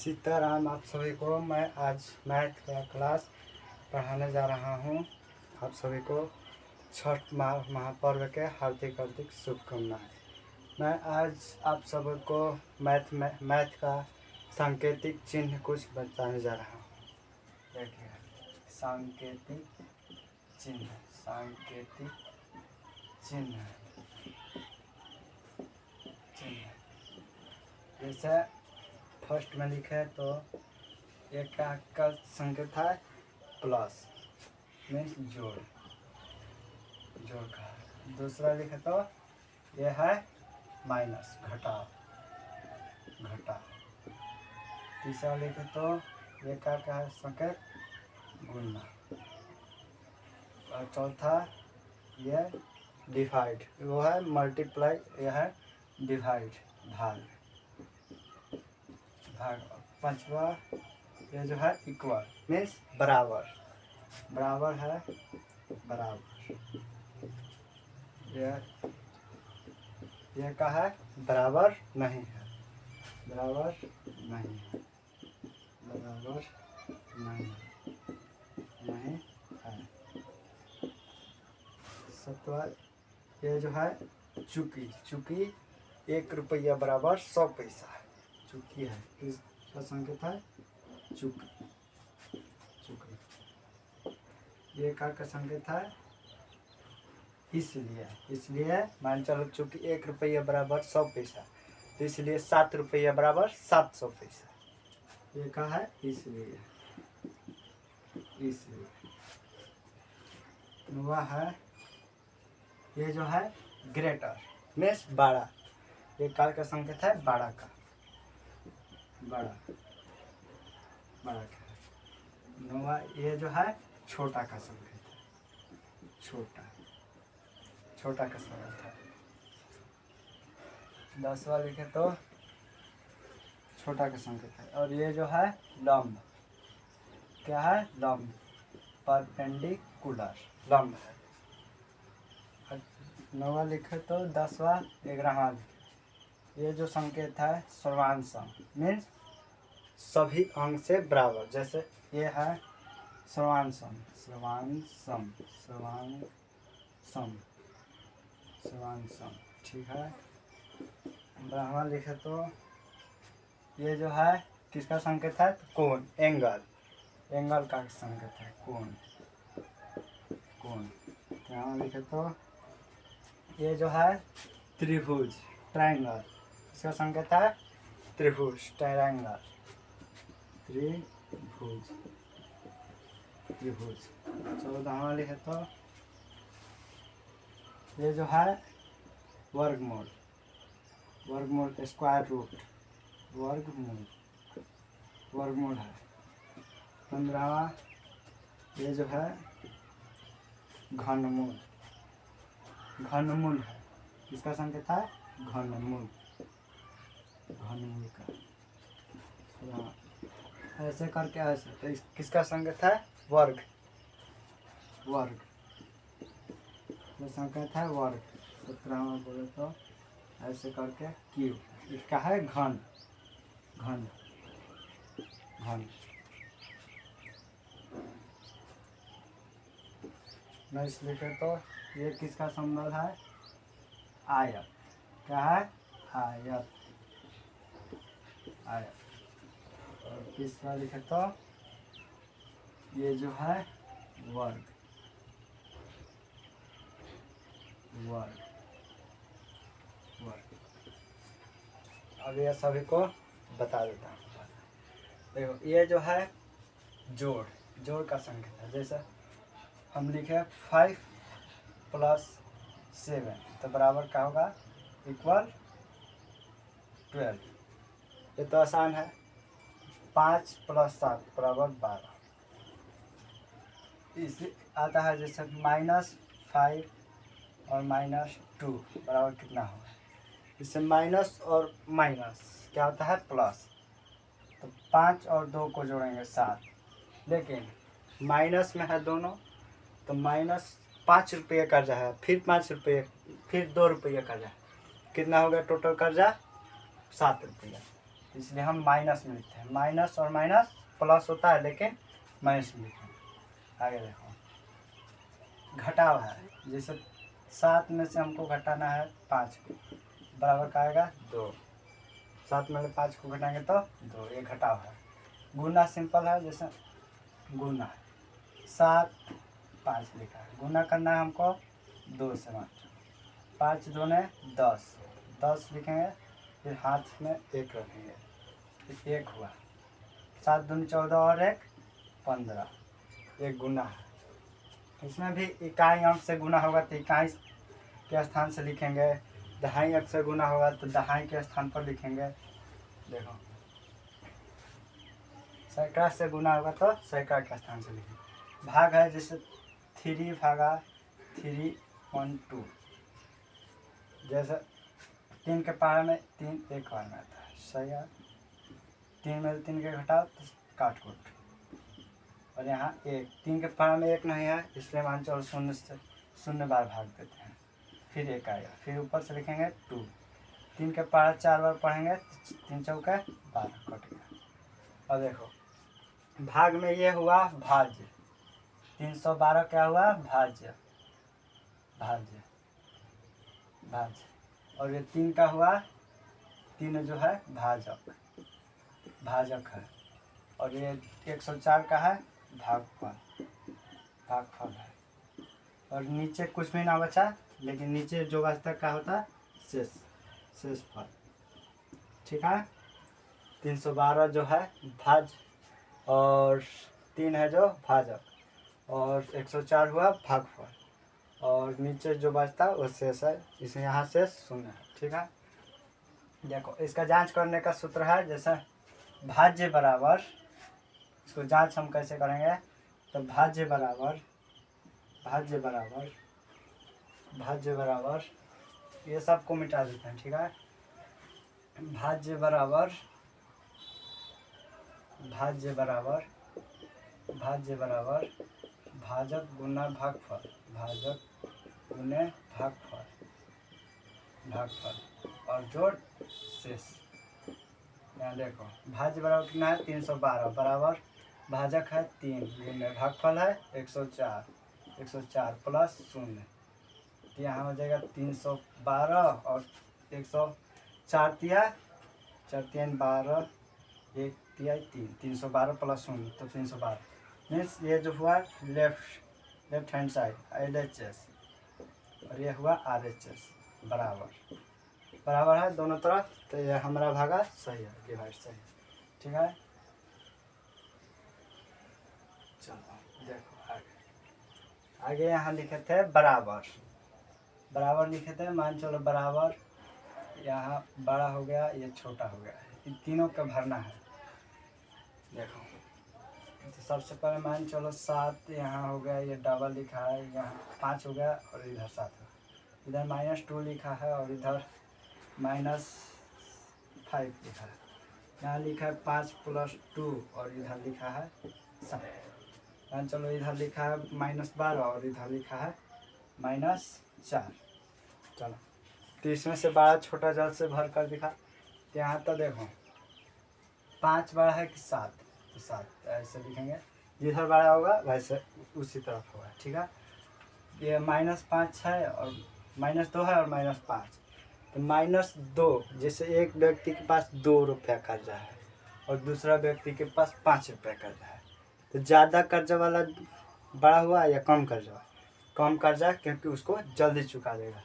सीताराम। आप सभी को मैं आज मैथ का क्लास पढ़ाने जा रहा हूँ। आप सभी को छठ महापर्व के हार्दिक हार्दिक शुभकामनाएं। मैं आज आप सबको मैथ का सांकेतिक चिन्ह कुछ बताने जा रहा हूँ। देखिए, सांकेतिक चिन्ह जैसे फर्स्ट में लिखे तो एक का संकेत है प्लस, मीन्स जोड़ का। दूसरा लिखे तो यह है माइनस, घटा। तीसरा लिखे तो ये का है संकेत गुणा। और चौथा ये डिवाइड, वो है मल्टीप्लाई, यह है डिवाइड, भाग। पांचवा ये जो है इक्वल, मीन्स बराबर है, बराबर। ये का है बराबर नहीं है, नहीं है। सत्वा ये जो है चूंकि 1 रुपया बराबर 100 पैसा है। चूंकि है, इसका संकेत है चूंकि। ये का संकेत है इसलिए मान चलो, चूंकि 1 रुपया बराबर 100 पैसा, तो इसलिए 7 रुपया बराबर 700 पैसा। ये का है इसलिए वह है ये जो है ग्रेटर, मीन्स बड़ा। ये का संकेत है बड़ा का। नौवा ये जो है छोटा का संकेत है, छोटा का संकेत है। 10वां लिखे तो छोटा का संकेत है। और ये जो है लंब, क्या है? लंब, परपेंडिकुलर लंब है। 9वां लिखे तो 10वां 11वां लिखे, ये जो संकेत है सर्वांशम, मीन्स सभी अंग से बराबर। जैसे ये है सर्वांशम, ठीक है। 12वां लिखे तो ये जो है किसका संकेत है? कोण, एंगल का संकेत है कोण। 13वां लिखे तो ये जो है त्रिभुज, ट्रायंगल, इसका संकेत है त्रिभुज, ट्रायंगल, त्रिभुज। 14वां लिखे तो ये जो है वर्गमूल, स्क्वायर रूट, वर्गमूल है। 15वां ये जो है घनमूल है, इसका संकेत है घनमूल का। ऐसे करके ऐसे, तो किसका संकेत है? वर्ग, ये संकेत है वर्ग। 17वां बोले तो ऐसे करके क्यूब, इसका है घन। 19 लिखे तो ये किसका संबंध है? आयत, क्या है? आयत। और 20वां लिखे तो ये जो है वर्ग। अब ये सभी को बता देता हूँ। देखो, ये जो है जोड़ का संकेत है। जैसे हम लिखे 5 + 7 तो बराबर क्या होगा? इक्वल 12। ये तो आसान है। 5 + 7 बराबर 12। इसे आता है जैसे -5 और -2 बराबर कितना होगा? इससे माइनस और माइनस क्या होता है? प्लस। तो 5 और 2 को जोड़ेंगे 7, लेकिन माइनस में है दोनों, तो -5 रुपये कर्जा है, फिर 5 रुपये, फिर 2 रुपये कर्जा है। कितना हो गया टोटल कर्जा? 7 रुपया। इसलिए हम माइनस में लिखते हैं। माइनस और माइनस प्लस होता है लेकिन माइनस में लिखेंगे। आगे देखो घटाव है, जैसे 7 में से हमको घटाना है 5 को, बराबर का आएगा 2। 7 में से 5 को घटाएंगे तो 2, ये घटाव है। गुना सिंपल है, जैसे गुना 7 5 लिखा है, गुना करना है हमको 2 से मात्र। 5 दूने 10, 10 लिखेंगे, फिर हाथ में 1 रखेंगे, फिर 1 हुआ। 7 दूनी 14 और 1 15, एक गुना है। इसमें भी इकाई अंक से गुना होगा तो इकाई के स्थान से लिखेंगे, दहाई अंक से गुना होगा तो दहाई के स्थान पर लिखेंगे। देखो सैकड़ा से गुना होगा तो सैकड़ा के स्थान से लिखेंगे। भाग है, जैसे 3 भागा 312, जैसे 3 के पारा में 3 एक बार में आता है, सही है। 3 में 3 के घटाओ तो काट कूट, और यहाँ 1, 3 के पारा में 1 नहीं है इसलिए मान चलो 0 से 0 बार भाग देते हैं, फिर 1 आएगा, फिर ऊपर से लिखेंगे 2। 3 के पारा 4 बार पढ़ेंगे तो 3 चौका 12 कट गया। और देखो भाग में ये हुआ भाज्य, 312 क्या हुआ भाज्य, भाज्य भाज्य। और ये 3 का हुआ, 3 जो है भाजक, भाजक है। और ये 104 का है भागफल, भागफल है। और नीचे कुछ भी ना बचा, लेकिन नीचे जो बचता क्या होता है शेष, शेषफल, ठीक है। 312 जो है भाज्य और 3 है जो भाजक, और 104 हुआ भागफल, और नीचे जो बचता वो शेष है, इसे यहाँ से 0 है, ठीक है। देखो इसका जांच करने का सूत्र है, जैसे भाज्य बराबर, इसको जांच हम कैसे करेंगे, तो भाज्य बराबर, भाज्य बराबर, भाज्य बराबर, ये सब को मिटा देते हैं, ठीक है। भाज्य बराबर, भाज्य बराबर, भाज्य बराबर भाजक गुना भागफल, भाजक गुने भागफल, भागफल और जोड़ शेष। यहाँ देखो भाज्य बराबर कितना है 312, बराबर भाजक है 3 गुने भागफल है 104, 104 प्लस 0, तो यहाँ हो जाएगा 312 और 104 दिया, 4 3 12, 1 तिया 3, 312 प्लस 0 तो 312, मीन्स ये जो हुआ लेफ्ट हैंड साइड LHS, और ये हुआ RHS, बराबर बराबर है दोनों तरफ, तो ये हमारा भागा सही है, डिवाइड सही, ठीक है। चलो देखो आगे, आगे यहाँ लिखे थे बराबर, बराबर लिखे थे, मान चलो बराबर यहाँ बड़ा हो गया, ये छोटा हो गया, इन तीनों का भरना है। देखो तो सबसे पहले मान चलो 7 यहाँ हो गया, ये डबल लिखा है, यहाँ 5 हो गया और इधर 7 है, इधर -2 लिखा है और इधर -5 लिखा है। यहाँ लिखा है 5 + 2 और इधर लिखा है 7। मान चलो इधर लिखा है -12 और इधर लिखा है -4। चलो तो इसमें से बड़ा छोटा जल्द से भर कर दिखा, तो यहाँ तो देखो 5 बड़ा है कि 7, तो 7 ऐसे लिखेंगे, जिधर बड़ा होगा वैसे उसी तरफ होगा, ठीक है। ये -5 है और -2 है और -5, तो -2, जैसे एक व्यक्ति के पास 2 रुपया कर्जा है और दूसरा व्यक्ति के पास 5 रुपया कर्जा है, तो ज़्यादा कर्जा वाला बड़ा हुआ या कम कर्जा हुआ, कम कर्जा, क्योंकि उसको जल्दी चुका देगा।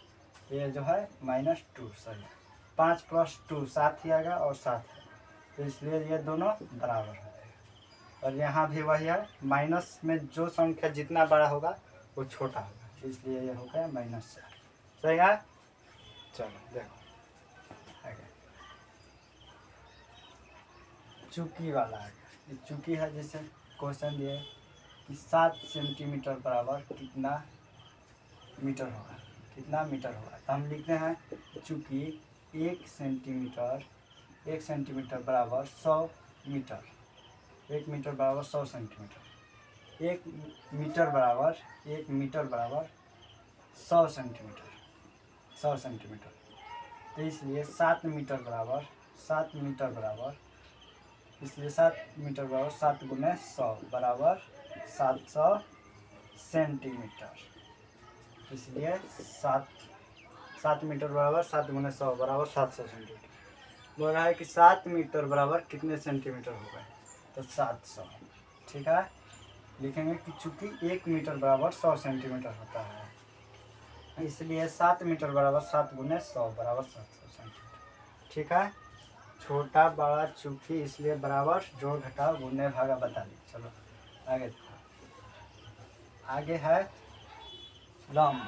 ये जो है -2 सही है, 5 + 2 7 ही आएगा और 7 है, तो इसलिए ये दोनों बराबर हो जाएगा। और यहाँ भी वही है, माइनस में जो संख्या जितना बड़ा होगा वो छोटा होगा, इसलिए ये हो गया -4, सही है। चलो देखो आगे चुकी वाला आ गया, चुकी है, जैसे क्वेश्चन दिए कि 7 सेंटीमीटर बराबर कितना मीटर होगा, कितना मीटर होगा, तो हम लिखते हैं चूँकि 1 सेंटीमीटर बराबर 100 मीटर, 1 मीटर बराबर 100 सेंटीमीटर, 1 मीटर बराबर 100 सेंटीमीटर, 100 सेंटीमीटर, तो इसलिए 7 मीटर बराबर इसलिए 7 मीटर बराबर 7 गुने 100 बराबर 700 सेंटीमीटर। इसलिए 7 मीटर बराबर 7 गुने 100 बराबर 700 सेंटीमीटर। बोल रहा है कि 7 मीटर बराबर कितने सेंटीमीटर हो गए, तो 700। ठीक है, लिखेंगे कि चूंकि 1 मीटर बराबर 100 सेंटीमीटर होता है, इसलिए 7 मीटर बराबर 7 गुने 100 बराबर 700 सेंटीमीटर। ठीक है, छोटा बड़ा चूंकि इसलिए बराबर जोड़ घटाव गुने भागा बता दी। चलो आगे आगे है लंब।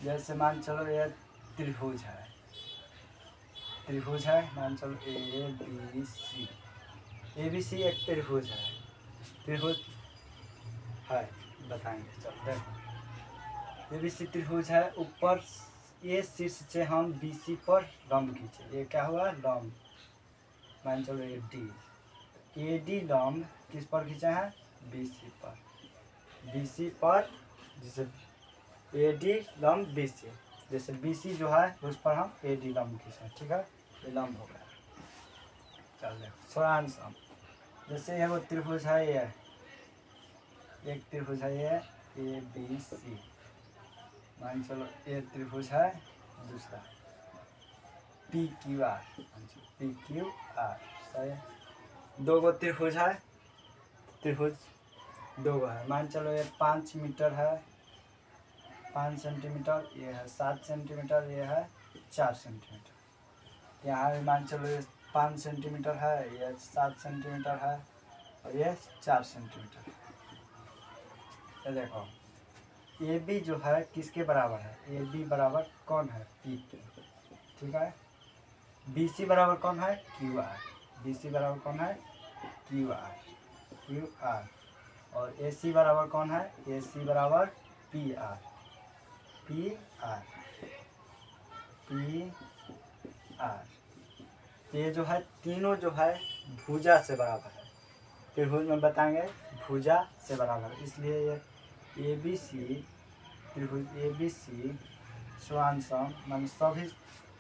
जैसे मान चलो ये त्रिभुज है, मान चलो ABC एक त्रिभुज है, त्रिभुज है बताएंगे। चलो देखो ABC त्रिभुज है, ऊपर ए शीर्ष से हम BC पर लंब खींचे, ये क्या हुआ लंब। मान चलो AD लंब किस पर खींचा है, BC पर जैसे AD लंब BC, जैसे BC जो है उस पर हम AD लंब खींचे। ठीक है, ये लंब हो गया। चल देखो सारांश हम, जैसे ये वो त्रिभुज है, ये एक त्रिभुज है ये ABC, मान चलो ये त्रिभुज है दूसरा PQR, सही। दो गो त्रिभुज है, त्रिभुज दो गो है, मान चलो ये 5 मीटर है 5 सेंटीमीटर, ये है 7 सेंटीमीटर, ये है 4 सेंटीमीटर। यहाँ भी मान चलो ये 5 सेंटीमीटर है, ये 7 सेंटीमीटर है और ये 4 सेंटीमीटर। ये देखो AB जो है किसके बराबर है, AB बराबर कौन है PQ। ठीक है, BC बराबर कौन है QR, BC बराबर कौन है QR, और AC बराबर कौन है, AC बराबर PR। ये जो है तीनों जो है भुजा से बराबर है, त्रिभुज में बताएंगे भुजा से बराबर, इसलिए ये ABC त्रिभुज ABC स्वांसम मान सभी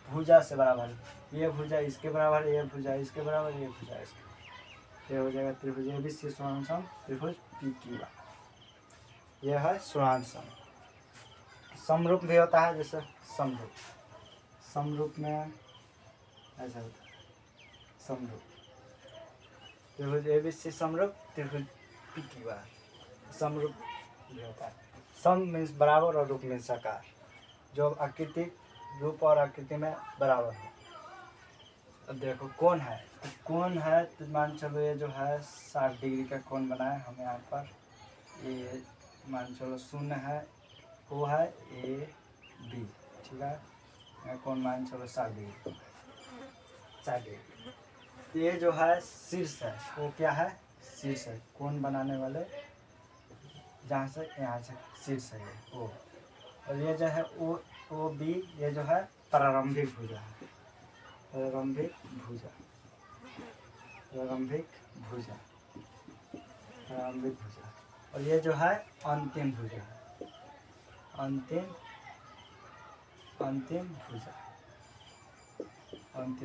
भुजा से बराबर है। ये भुजा इसके बराबर, ये भुजा इसके बराबर, ये भुजा इसके, ये हो जाएगा त्रिभुज ABC स्वांसम त्रिभुज PQ। यह है स्वांसम। समरूप भी होता है, जैसे समरूप में ऐसा होता है, समरूप त्रिभुज ABC समरूप त्रिभुज PQ समरूप भी होता है। सम मीन्स बराबर और रूप मीन्स आकार, जो आकृति रूप और आकृति में बराबर है। अब देखो कोण है, तो कोण है तो मान चलो ये जो है 60 डिग्री का कोण बनाए हम यहाँ पर, ये मान चलो 0 है, वो है AB। ठीक है, यहाँ कोण मान चलो 60 डिग्री। ये जो है शीर्ष है, वो क्या है शीर्ष है, कोण बनाने वाले जहाँ से यहाँ से शीर्ष है ये O, और ये जो है OB, ये जो है प्रारंभिक भुजा है, प्रारंभिक भुजा, और ये जो है अंतिम भुजा है, अंतिम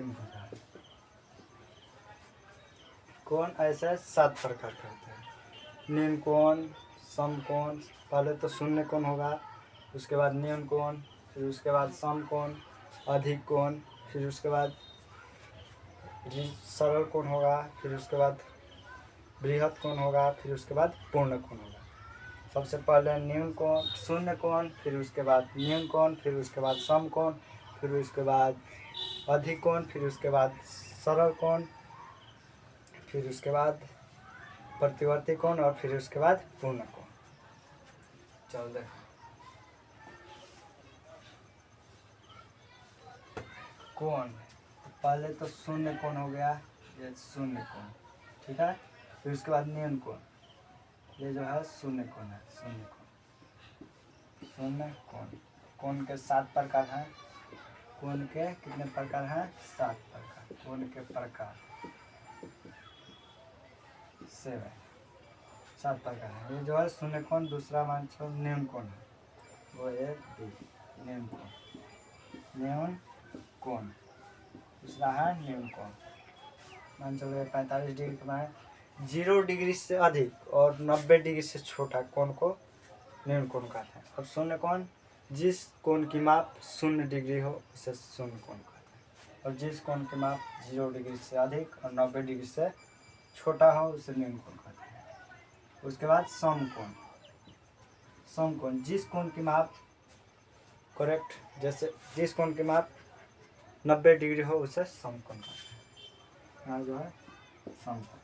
भुजा है। कोण ऐसे 7 प्रकार के होते हैं। निम्न कोण, समकोण, पहले तो शून्य कोण होगा, उसके बाद निम्न कोण, फिर उसके बाद समकोण, अधिक कोण, फिर उसके बाद सरल कोण होगा, फिर उसके बाद बृहत कोण होगा, फिर उसके बाद पूर्ण कोण होगा। सबसे पहले निम्न कोण शून्य कोण, फिर उसके बाद निम्न कोण, फिर उसके बाद समकोण, फिर उसके बाद अधिक कोण, फिर उसके बाद सरल कोण, फिर उसके बाद प्रतिवर्ती कोण, और फिर उसके बाद पूर्ण कोण। चलो देखो कोण, पहले तो शून्य कोण हो गया, ये शून्य कोण। ठीक है, फिर उसके बाद निम्न कोण, ये जो है शून्य कोण है, शून्य कोण। कोण के 7 प्रकार हैं, कोण के कितने प्रकार हैं 7 प्रकार, कोण के प्रकार 7 प्रकार है। ये जो है शून्य कोण, दूसरा मान चलो निम्न कोण है, वो है निम्न कोण, दूसरा है निम्न कोण। मान चलो 45 डिग्री के बाद 0 डिग्री से अधिक और 90 डिग्री से छोटा कोण को न्यून कोण कहते हैं। और शून्य कोण, जिस कोण की माप 0 डिग्री हो उसे शून्य कोण कहते हैं। और जिस कोण की माप 0 डिग्री से अधिक और 90 डिग्री से छोटा हो उसे न्यून कोण कहते हैं। उसके बाद समकोण। समकोण जिस कोण की माप करेक्ट, जैसे जिस कोण की माप 90 डिग्री हो उसे समकोण कहते हैं। यहाँ जो है समकोण।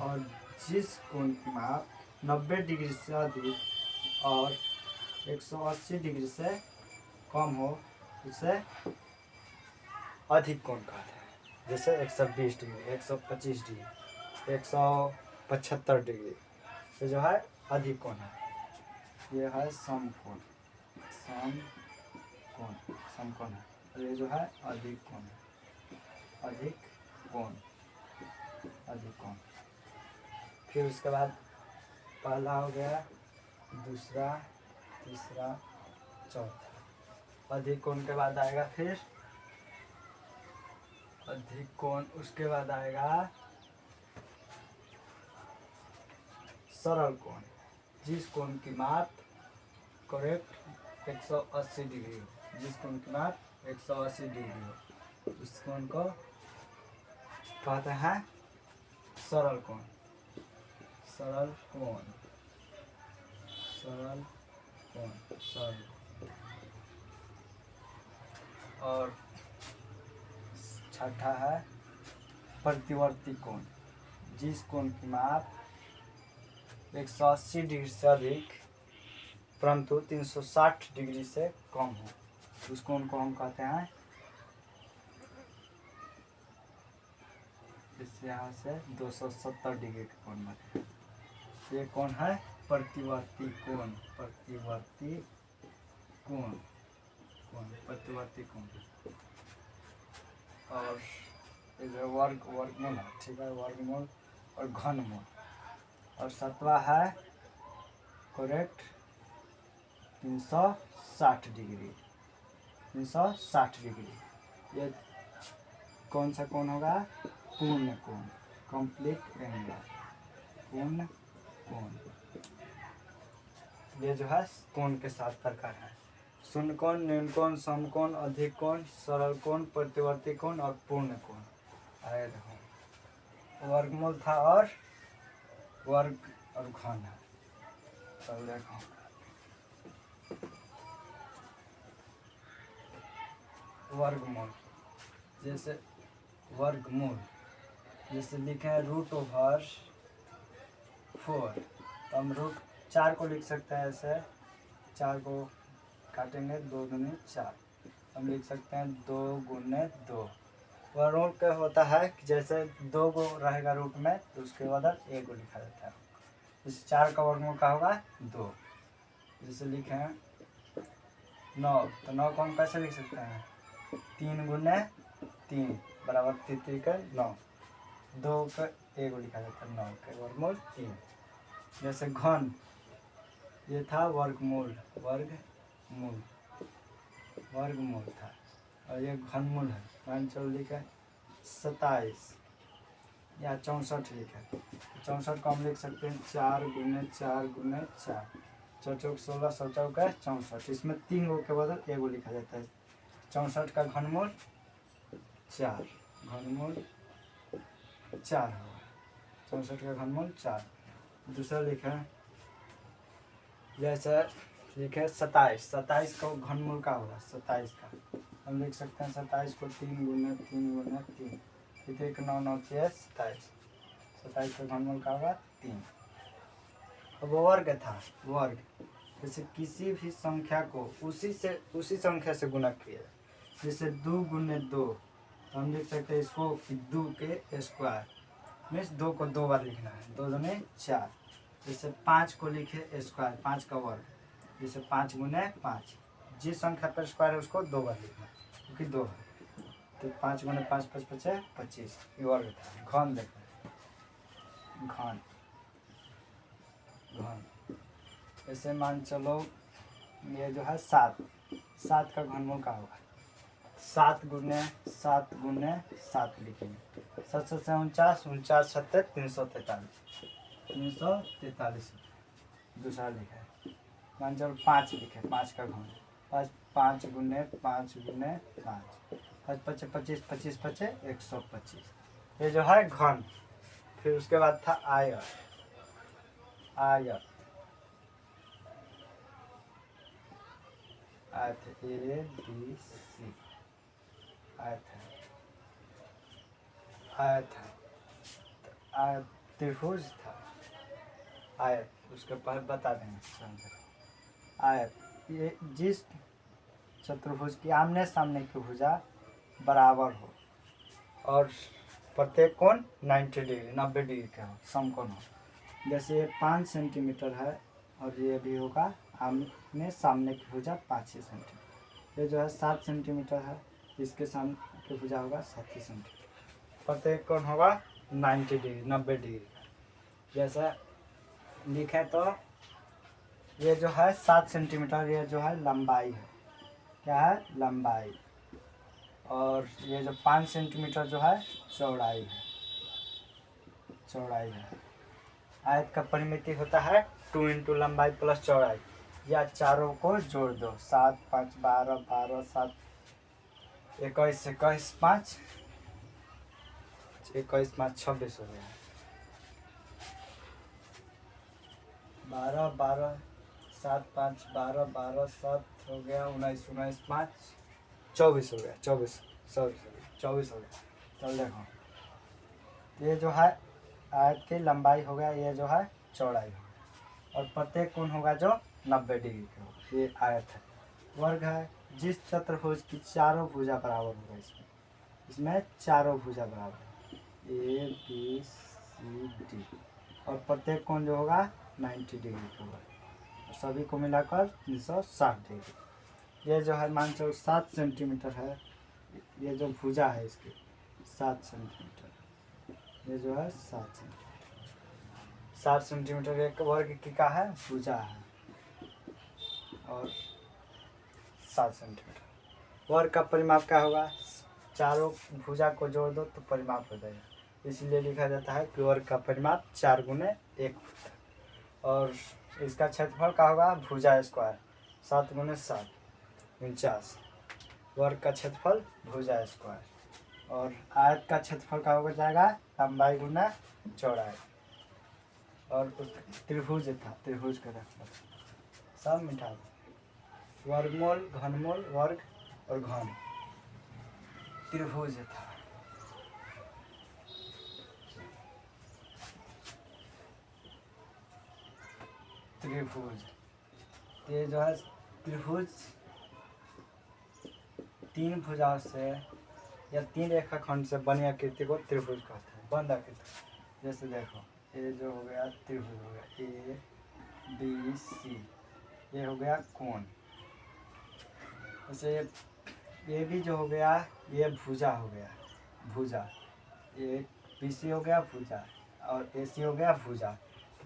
और जिस कोण की माप 90 डिग्री से अधिक और 180 डिग्री से कम हो उसे अधिक कोण कहते हैं। जैसे 120 डिग्री, 125 डिग्री, 175 डिग्री, ये जो है अधिक कोण है। ये है समकोण, समकोण, समकोण है। और ये जो है अधिक कोण है, अधिक कोण, अधिक कोण। फिर उसके बाद पहला हो गया, दूसरा, तीसरा, चौथा। अधिक कोण के बाद आएगा फिर अधिक कोण, उसके बाद आएगा सरल कोण। जिस कोण की माप करेक्ट 180 डिग्री हो, जिस कोण की माप 180 डिग्री हो उस कोण को कहते हैं सरल कोण, सरल कोण, सरल कोण, सरल। और छठा है प्रतिवर्ती कोण। जिस कोण की माप 180 डिग्री से अधिक परंतु 360 डिग्री से कम हो उस कोण को हम कहते हैं, इस यहाँ से 270 डिग्री का कोण बने। ये कोण है प्रतिवर्ती कोण, प्रतिवर्ती कोण, कोण, प्रतिवर्ती कोण। और ये जो वर्गमूल है, ठीक है, वर्गमूल और घनमूल। और सातवां है करेक्ट 360 डिग्री, 360 डिग्री। ये कौन सा कोण होगा? पूर्ण कोण, कंप्लीट एंगल, पूर्ण कोण। ये जो है कोण के 7 प्रकार है: शून्य कोण, न्यून कोण, समकोण, अधिक कोण, सरल कोण, प्रतिवर्ती कोण और पूर्ण कोण। आए देखो वर्गमूल था और वर्ग और घन है। तो देखो वर्गमूल, जैसे वर्गमूल जैसे लिखे हैं √/4, तो हम √4 को लिख सकते हैं ऐसे, 4 को काटेंगे 2 दूनी 4, हम लिख सकते हैं 2 गुने 2। वर्गमूल क्या होता है कि जैसे 2 को रहेगा रूट में तो उसके बदल 1 को लिखा जाता है। जैसे 4 का वर्गमूल का होगा 2। जैसे लिखे हैं 9, तो 9 को हम कैसे लिख सकते हैं? 3 गुने 3 बराबर 9। 2 का 1 को लिखा जाता है, 9 के वर्गमूल 3। जैसे घन, ये था वर्गमूल, वर्गमूल, वर्गमूल था। और ये घनमूल है। मान चलो लिखे 27 या 64 लिखे, 64 को हम लिख सकते हैं 4 गुने 4 गुने 4, 4 चौक 16, 16 चौक 64। इसमें 3 गो के बदल 1 गो लिखा जाता है। 64 का घनमूल 4, घनमूल 4 होगा। 64 का घनमूल 4। दूसरा लिखे जैसे लिखे 27, 27 का घनमूल का होगा 27 का, हम लिख सकते हैं 27 को 3 गुने 3 गुने 3, 1 9 9 27, 27 का घनमूल का होगा 3। अब वर्ग था, वर्ग जैसे किसी भी संख्या को उसी संख्या से गुना किया, जैसे 2 गुने 2, तो हम लिख सकते हैं इसको कि 2 के स्क्वायर, मीन्स 2 को 2 बार लिखना है, 2 दूनी 4। जैसे 5 को लिखे स्क्वायर, 5 का वर्ग, जैसे 5 गुने 5, जिस संख्या पर स्क्वायर है उसको 2 बार लिखना है क्योंकि 2 है। तो 5 गुने 5 5 5 25, ये वर्ग था। घन देखो, घन, घन। ऐसे मान चलो ये जो है 7 का घनमूल का होगा 7 लिखेंगे। 7 से 49, 49 7 343, 343 दूसरा लिखा है। मान चलो 5 लिखे, 5 का घन, 5 गुने 5 गुने 5, 5 5 25, 25 5 125, ये जो है घन। फिर उसके बाद था आयत, आयत ए बी सी, आयत है, आयत है, आयत त्रिभुज था, आयत उसके पहले बता देंगे। आयत ये जिस चतुर्भुज की आमने सामने की भुजा बराबर हो और प्रत्येक कोण 90 डिग्री 90 डिग्री का हो, समकोण हो। जैसे ये 5 सेंटीमीटर है और ये भी होगा आमने सामने की भुजा 5 ही सेंटीमीटर। ये जो है 7 सेंटीमीटर है, इसके सामने की भुजा होगा 7 ही सेंटीमीटर। प्रत्येक कोण होगा 90 डिग्री 90 डिग्री का। जैसा लिखे तो ये जो है 7 सेंटीमीटर, ये जो है लंबाई है, क्या है लंबाई, और ये जो 5 सेंटीमीटर जो है चौड़ाई है, चौड़ाई है। आयत का परिमिति होता है 2 इंटू लंबाई प्लस चौड़ाई, या चारों को जोड़ दो, 7 5 12 12 7 21 21 5 21 5 26 हो गया, 12 12 7 5 12 12 7 हो गया, 19 19 5 24 हो गया, 24 24 हो गया। चल देखो ये जो है आयत की लंबाई हो गया, ये जो है चौड़ाई हो गया, और प्रत्येक कोण होगा जो 90 डिग्री का होगा। ये आयत है। वर्ग है जिस चतुर्भुज की चारों भुजा बराबर होगा, इसमें चारों भुजा बराबर है, ए बी सी डी, और प्रत्येक कोण जो होगा 90 डिग्री का होगा, सभी को मिलाकर 360 डिग्री। ये जो है मान चलो 7 सेंटीमीटर है, ये जो भुजा है इसकी 7 सेंटीमीटर, ये जो है 7 सेंटीमीटर, 7 सेंटीमीटर एक वर्ग की का है भुजा है, और 7 सेंटीमीटर। वर्ग का परिमाप क्या होगा, चारों भुजा को जोड़ दो तो परिमाप हो जाएगा, इसलिए लिखा जाता है कि वर्ग का परिमाप 4 गुने 1 होता है। और इसका क्षेत्रफल क्या होगा, भुजा स्क्वायर 7 गुने 7 49, वर्ग का क्षेत्रफल भुजा स्क्वायर, और आयत का क्षेत्रफल का हो जाएगा लंबाई गुना चौड़ाई, और त्रिभुज था, त्रिभुज का रखना सब मिटा दो, वर्गमूल घनमूल वर्ग और घन, त्रिभुज था। त्रिभुज ये जो है त्रिभुज 3 भुजाओं से या 3 रेखाखंड से बनी आकृति को त्रिभुज कहते हैं, बंद आकृति। जैसे देखो ये जो हो गया त्रिभुज हो गया, ए बी सी, ये हो गया कोण। जैसे ये भी जो हो गया ये भुजा हो गया, भुजा, ये बी सी हो गया भुजा, और ए सी हो गया भुजा।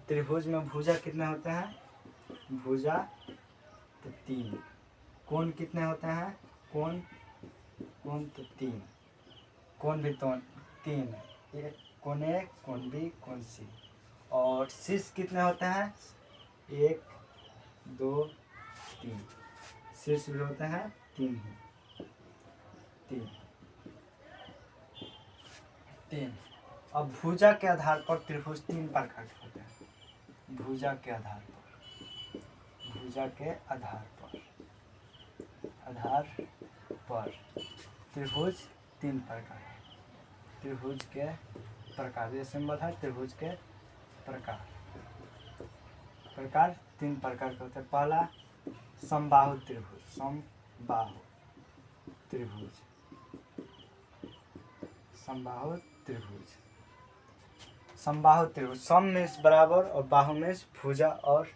त्रिभुज में भुजा कितने होते हैं, भुजा तो 3, कोण कितने होते हैं, कोण तो 3, कोण भी तो 3 है, ये कोण ए कोण बी कोण सी, और शीर्ष कितने होते हैं 1 2 3, शीर्ष भी होते हैं 3 ही, 3। अब भुजा के आधार पर त्रिभुज 3 प्रकार के होते हैं, भुजा के आधार पर, भुजा के आधार पर त्रिभुज 3 प्रकार, त्रिभुज के प्रकार, ये सिंबल है त्रिभुज के प्रकार, 3 प्रकार के होते हैं। पहला समबाहु त्रिभुज, समबाहु त्रिभुज, समबाहु त्रिभुज, समबाहु त्रिभुज, सम में बराबर और बाहु में भुजा और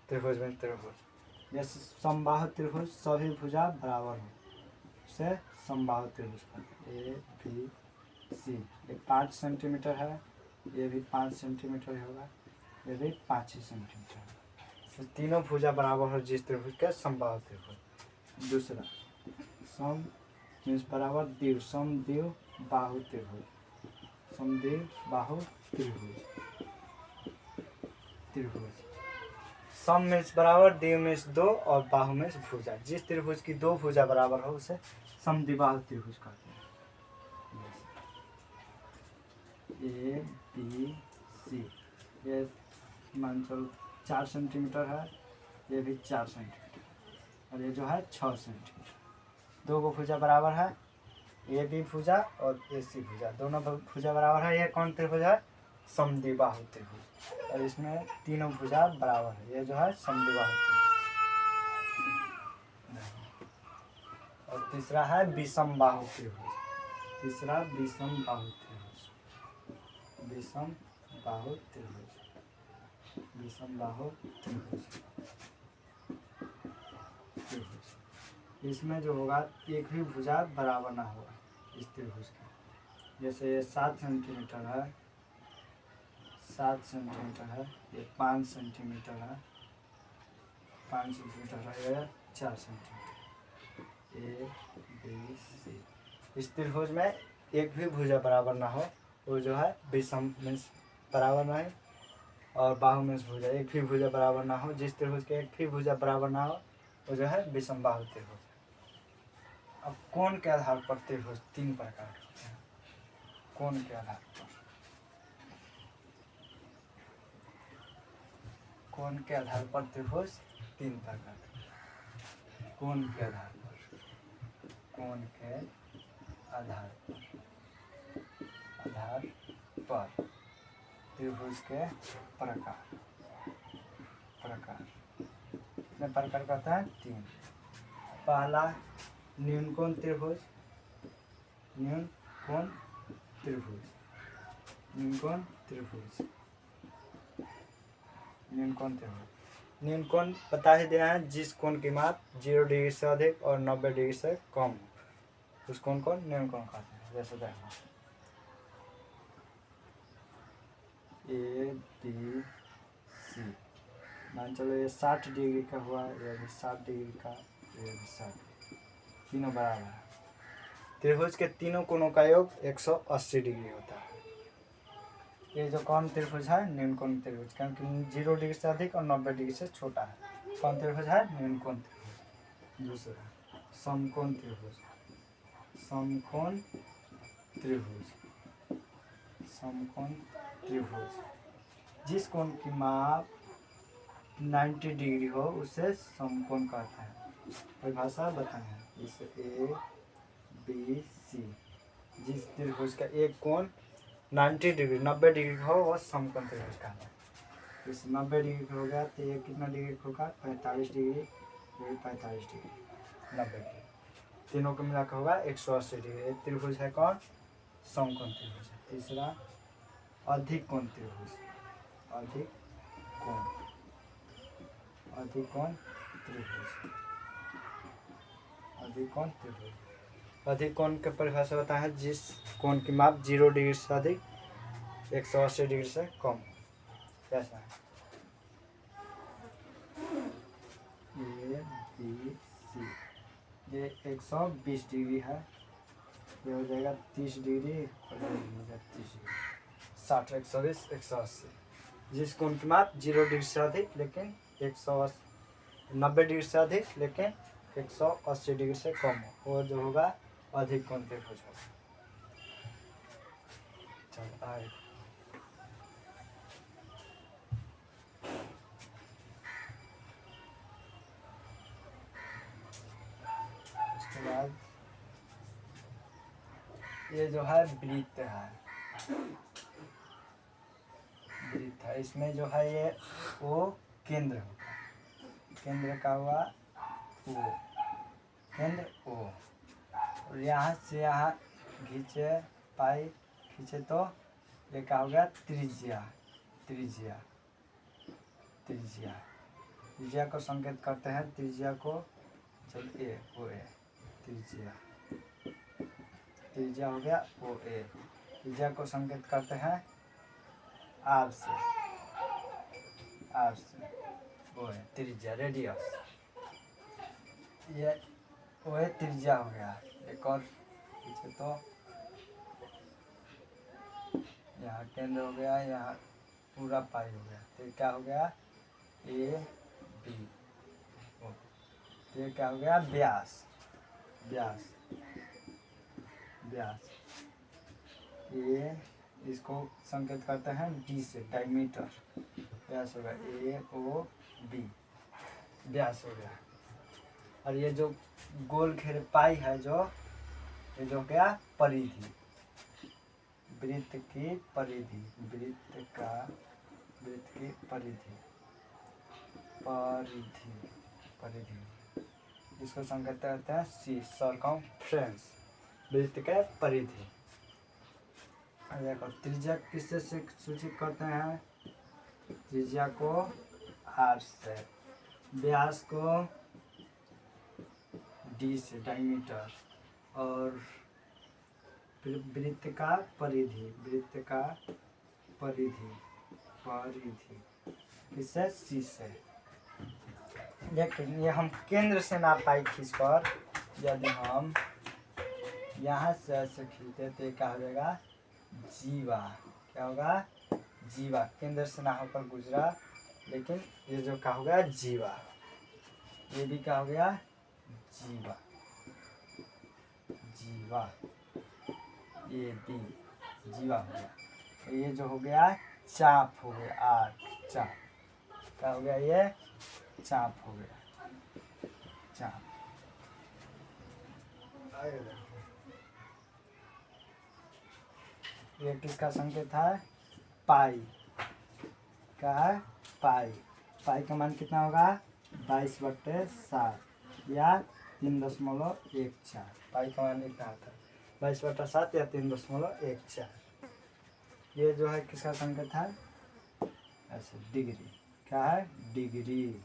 त्रिभुज में त्रिभुज। जैसे समबाहु त्रिभुज सभी भुजा बराबर हो, उसे समबाहु त्रिभुज कहते हैं। ए बी सी, ये 5 सेंटीमीटर है, ये भी 5 सेंटीमीटर होगा, ये भी 5 ही सेंटीमीटर है, तो तीनों भुजा बराबर हो जिस त्रिभुज के समबाहु त्रिभुज। दूसरा मीन्स बराबर द्विव, समद्विव बाहु त्रिभुज, समद्विव बाहु त्रिभुज, त्रिभुज। सम मीन्स बराबर, द्विव मीन्स दो और बाहु मीन्स भुजा। जिस त्रिभुज की दो भुजा बराबर हो उसे समद्विबाहु त्रिभुज कहते हैं। ए बी सी, ये मान चलो 4 सेंटीमीटर है, ये भी 4 सेंटीमीटर, और ये जो है 6 सेंटीमीटर। दो गो भुजा बराबर है, ए बी भुजा और ए सी भुजा, दोनों भुजा बराबर है। ये कौन त्रिभुज है? समद्विबाहु त्रिभुज। और इसमें तीनों भुजा बराबर है, ये जो है समद्विबाहु त्रिभुज। और तीसरा है विषम बाहु त्रिभुज, तीसरा विषम बाहु त्रिभुज, विषम बाहु त्रिभुज, विषम बाहु त्रिभुज, त्रिभुज। इसमें जो होगा एक भी भुजा बराबर ना होगा इस त्रिभुज के। जैसे ये 7 सेंटीमीटर है, 7 सेंटीमीटर है, ये 5 सेंटीमीटर है, 5 सेंटीमीटर है, ये 4 सेंटीमीटर, ए बी सी। इस त्रिभुज में एक भी भुजा बराबर ना हो, वो जो है विषम मीन्स बराबर ना है, और बाहु मीन्स भुजा, एक भी भुजा बराबर ना हो। जिस त्रिभुज के एक भी भुजा बराबर ना हो वो जो है विषम बाहु त्रिभुज। अब कोण के आधार पर त्रिभुज 3 प्रकार के होते हैं। कोण के आधार पर, कोण के आधार पर त्रिभुज 3 प्रकार के। कोण के आधार पर, कोण के आधार पर, आधार पर त्रिभुज के प्रकार, प्रकार कितने प्रकार का होता है? 3। पहला न्यून कोण त्रिभुज, न्यून कोण त्रिभुज, न्यून कोण त्रिभुज, न्यून कोण त्रिभुज। न्यून कोण बता ही दिया है, जिस कोण की माप 0 डिग्री से अधिक और 90 डिग्री से कम हो, उस कोण को न्यून कोण कहते हैं। जैसे देखो ए बी सी, मान चलो ये 60 डिग्री का हुआ, ये भी 60 डिग्री का, ये भी 60, तीनों बराबर है। त्रिभुज के तीनों कोणों का योग 180 डिग्री होता है। ये जो कौन त्रिभुज है? न्यून कोण त्रिभुज, क्योंकि 0 डिग्री से अधिक और 90 डिग्री से छोटा है। कौन त्रिभुज है? न्यून कोण त्रिभुज। दूसरा समकोण त्रिभुज, समकोण त्रिभुज, समकोण त्रिभुज। जिस कोण की माप 90 डिग्री हो उसे समकोण कहते हैं। परिभाषा बताएं, जैसे ए बी सी, जिस त्रिभुज का एक कोण 90 डिग्री 90 डिग्री हो वो समकोण त्रिभुज कहते हैं। जैसे 90 डिग्री का हो गया तो ये कितना डिग्री होगा? 45 डिग्री, ये 45 डिग्री, 90 डिग्री, तीनों को मिलाकर होगा 180 डिग्री। एक त्रिभुज है कौन? समकोण त्रिभुज है। तीसरा अधिक कोण त्रिभुज, अधिक कोण, अधिक कोण त्रिभुज, अधिक कोण त्रिभुज। अधिक कोण की परिभाषा बताया है, जिस कोण की माप 0 डिग्री से अधिक 180 डिग्री से कम। कैसा है? ए बी सी, ये 120 डिग्री है, ये हो जाएगा 30 डिग्री और ये हो जाएगा 30 डिग्री, 60, 120, 180। जिस कोण की माप 0 डिग्री से अधिक लेकिन 90 डिग्री से अधिक लेकिन 180 डिग्री से कम हो, वो जो होगा अधिक कोण त्रिभुज होगा। चलो आगे। उसके बाद ये जो है वृत्त है, वृत्त है। इसमें जो है ये वो केंद्र होगा, केंद्र का हुआ ओ, केंद्र ओ, और यहाँ से यहाँ खींचे पाई खींचे तो ये क्या हो गया? त्रिज्या, त्रिज्या, त्रिज्या। त्रिज्या को संकेत करते हैं, त्रिज्या को चल ए ओ ए, त्रिज्या, त्रिज्या हो गया ओ ए। त्रिज्या को संकेत करते हैं आर से, आर से ओ ए, त्रिज्या रेडियस। ये ओ ए त्रिज्या हो गया, एक और पीछे तो यहाँ केंद्र हो गया, यहाँ पूरा पाई हो गया, तो ये क्या हो गया ए बी। तो ये क्या हो गया व्यास, व्यास, व्यास। ये इसको संकेत करते हैं डी से, डायमीटर। व्यास हो गया ए ओ बी, व्यास हो गया। और ये जो गोल घेरे पाई है जो, ये जो गया परिधि, वृत्त की परिधि, वृत्त की परिधि, परिधि इसको संकेत करते हैं सी, सर्कमफ्रेंस, वृत्त के परिधि। देखो त्रिज्या किससे सूचित करते हैं, त्रिज्या को आर से, व्यास को डी से, डायमीटर, और वृत्त का परिधि, किससे सी से। लेकिन ये हम केंद्र से ना पाई खींच कर, यदि हम यहाँ से ऐसे खींचते तो क्या हो जाएगा जीवा, क्या होगा जीवा, केंद्र से ना होकर गुजरा, लेकिन ये जो क्या हो गया जीवा, ये भी क्या हो गया जीवा, ये बी जीवा हो गया। ये जो हो गया चाप हो गया, आर चाप, क्या हो गया ये चाप हो गया, चाप। ये किसका संकेत है, पाई, क्या है पाई। पाई का मान कितना होगा 22/7 या 3.14। पाई का मान इतना आता है 22/7 या 3.14। ये जो है किसका संकेत है, ऐसे डिग्री, क्या है डिग्री,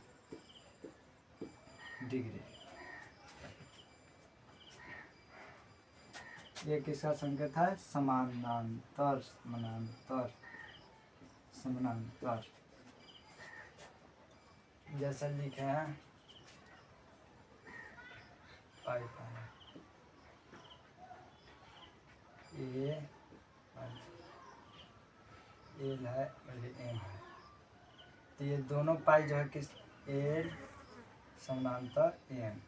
ये किसका संकेत है, समानांतर, जैसे लिखे हैं पाई ए एल है और ये एम है, तो ये दोनों पाई जो है किस एल समानांतर एम,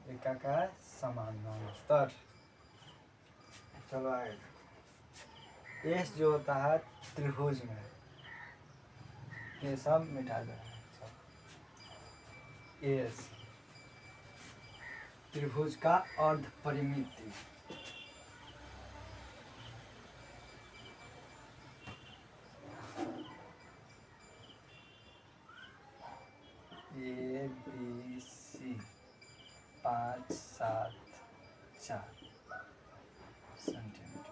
ये क्या है समानांतर। चलो आगे, एस जो होता है त्रिभुज में, ये सब मिटा दो, एस त्रिभुज का अर्ध परिमिति, ए बी सी 5, 7, 4 सेंटीमीटर।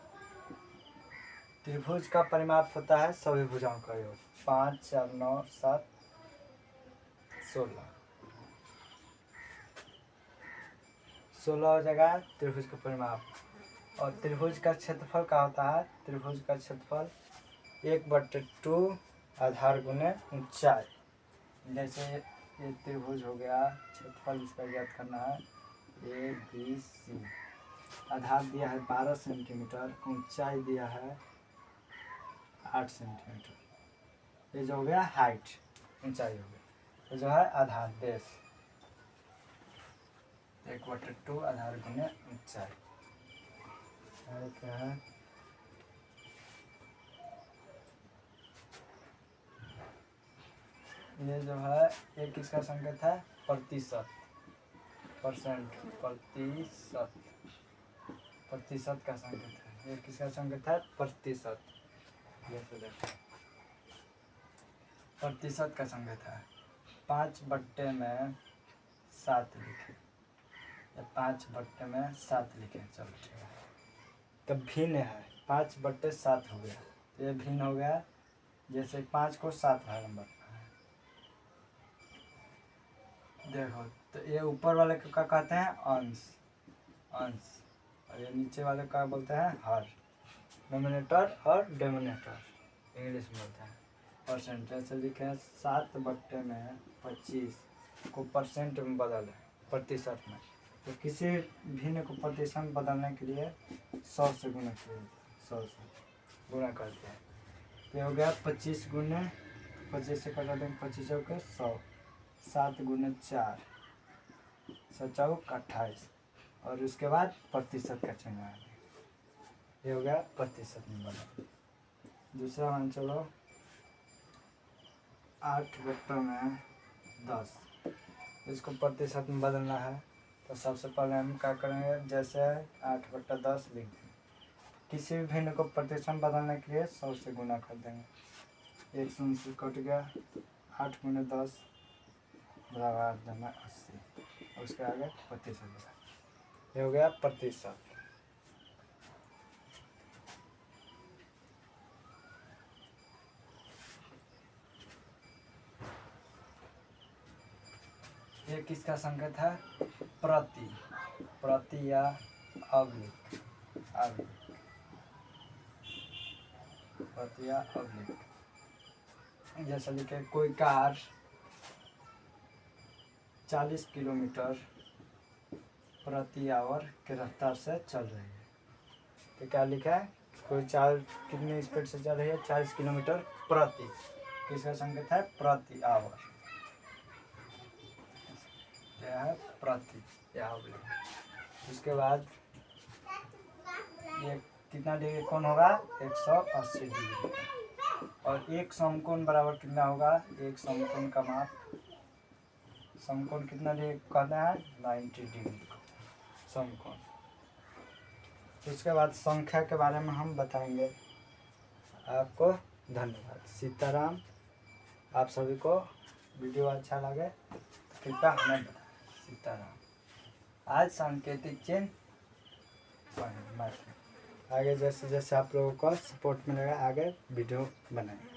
त्रिभुज का परिमाप होता है सभी भुजाओं का योग, 5, 4, 9, 7, 16 हो जाएगा त्रिभुज का परिमाप। और त्रिभुज का क्षेत्रफल क्या होता है, त्रिभुज का क्षेत्रफल 1/2 आधार गुने ऊंचाई। जैसे ये त्रिभुज हो गया, क्षेत्रफल इसका ज्ञात करना है, ए बी सी, आधार दिया है 12 सेंटीमीटर, ऊंचाई दिया है 8 सेंटीमीटर। ये जो हो गया हाइट, ऊंचाई हो गया, ये जो है आधार बेस, 1/2 आधार गुने ऊंचाई। क्या है ये जो है, ये किसका संकेत है, प्रतिशत, प्रतिशत का संकेत है। ये किसका संकेत है, प्रतिशत। प्रतिशत का संकेत है 5/7 लिखे, या 5/7 लिखे, चलो ठीक है। तब भिन्न है 5/7 हो गया, तो ये भिन्न हो गया, जैसे 5 को 7 भाग में बांटना है। देखो तो ये ऊपर वाले को क्या कहते हैं, अंश, और ये नीचे वाले का बोलते हैं हर, नोमिनेटर और डिनोमिनेटर इंग्लिश में बोलते हैं। परसेंट जैसे लिखे हैं 7/25 को परसेंट में बदल है, प्रतिशत में, तो किसी भिन्न को प्रतिशत बदलने के लिए 100 से गुणा किया जाता है, 100 से गुणा करते हैं। तो हो गया 25 गुने 25 से कटा देंगे, 25 के 100, 7 गुने 4, 7 28 और उसके बाद प्रतिशत का चिन्ह आ गया। ये हो गया प्रतिशत में बना। दूसरा मान चलो 8/10, इसको प्रतिशत में बदलना है। तो सबसे पहले हम क्या करेंगे, जैसे 8/10 लिख देंगे, किसी भी भिन्न को प्रतिशत बदलने के लिए 100 से गुना कर देंगे। 1 शून्य से कट गया, 8 गुने 10 बराबर 8 देना 80, और उसके आगे प्रतिशत बना। ये हो गया प्रतिशत। ये किसका संकेत है, प्रति, प्रति या अवलिक, प्रति या अवलिक। जैसे लिखे कोई कार 40 किलोमीटर प्रति आवर के रफ्तार से चल रही है। तो क्या लिखा है, कोई कितनी स्पीड से चल रही है, 40 किलोमीटर प्रति, किसका संकेत है, प्रति आवर, यह है प्रति या अवलिक। उसके बाद ये कितना डिग्री कोण होगा, 180 डिग्री, और एक समकोण बराबर कितना होगा, एक समकोण का माप, समकोण कितना डिग्री कहते हैं, 90 डिग्री समकोण। उसके बाद संख्या के बारे में हम बताएंगे। आपको धन्यवाद, सीताराम। आप सभी को वीडियो अच्छा लगे तो कृपया हमें बताएं। सीताराम। आज सांकेतिक चिन्ह आगे जैसे जैसे आप लोगों को सपोर्ट मिलेगा, आगे वीडियो बनाएंगे।